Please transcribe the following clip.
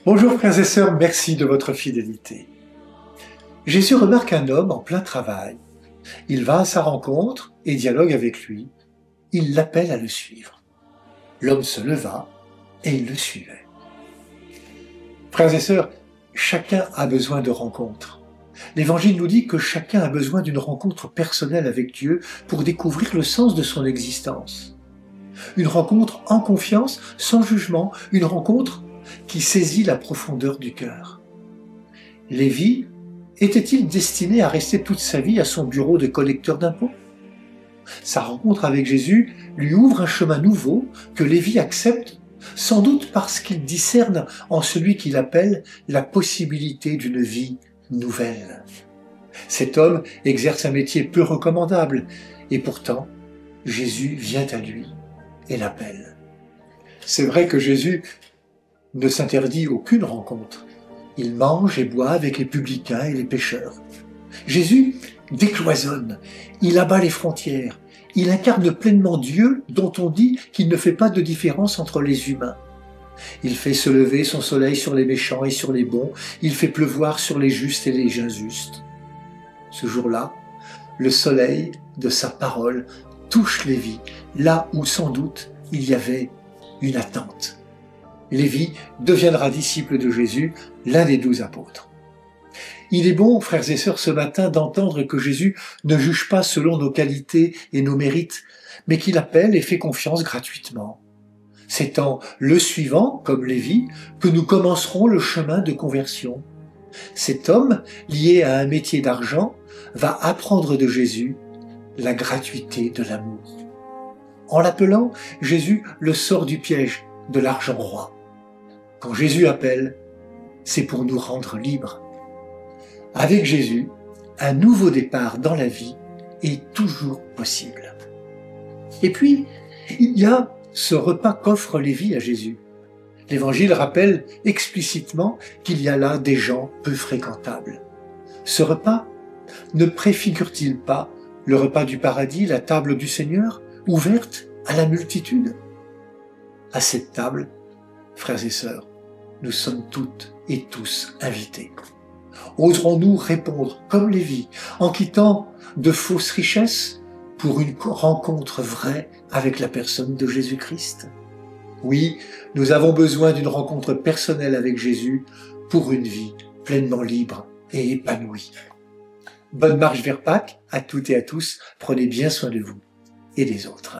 Bonjour frères et sœurs, merci de votre fidélité. Jésus remarque un homme en plein travail. Il va à sa rencontre et dialogue avec lui. Il l'appelle à le suivre. L'homme se leva et il le suivait. Frères et sœurs, chacun a besoin de rencontres. L'Évangile nous dit que chacun a besoin d'une rencontre personnelle avec Dieu pour découvrir le sens de son existence. Une rencontre en confiance, sans jugement, une rencontre qui saisit la profondeur du cœur. Lévi était-il destiné à rester toute sa vie à son bureau de collecteur d'impôts? Sa rencontre avec Jésus lui ouvre un chemin nouveau que Lévi accepte, sans doute parce qu'il discerne en celui qu'il appelle la possibilité d'une vie nouvelle. Cet homme exerce un métier peu recommandable, et pourtant, Jésus vient à lui et l'appelle. C'est vrai que Jésus ne s'interdit aucune rencontre. Il mange et boit avec les publicains et les pécheurs. Jésus décloisonne, il abat les frontières, il incarne pleinement Dieu dont on dit qu'il ne fait pas de différence entre les humains. Il fait se lever son soleil sur les méchants et sur les bons, il fait pleuvoir sur les justes et les injustes. Ce jour-là, le soleil de sa parole touche Lévi, là où sans doute il y avait une attente. Lévi deviendra disciple de Jésus, l'un des 12 apôtres. Il est bon, frères et sœurs, ce matin d'entendre que Jésus ne juge pas selon nos qualités et nos mérites, mais qu'il appelle et fait confiance gratuitement. C'est en le suivant, comme Lévi, que nous commencerons le chemin de conversion. Cet homme, lié à un métier d'argent, va apprendre de Jésus la gratuité de l'amour. En l'appelant, Jésus le sort du piège de l'argent roi. Quand Jésus appelle, c'est pour nous rendre libres. Avec Jésus, un nouveau départ dans la vie est toujours possible. Et puis, il y a ce repas qu'offre Lévi à Jésus. L'Évangile rappelle explicitement qu'il y a là des gens peu fréquentables. Ce repas ne préfigure-t-il pas le repas du paradis, la table du Seigneur, ouverte à la multitude? À cette table, frères et sœurs, nous sommes toutes et tous invités. Oserons-nous répondre comme Lévi, en quittant de fausses richesses pour une rencontre vraie avec la personne de Jésus-Christ? Oui, nous avons besoin d'une rencontre personnelle avec Jésus pour une vie pleinement libre et épanouie. Bonne marche vers Pâques à toutes et à tous, prenez bien soin de vous et des autres.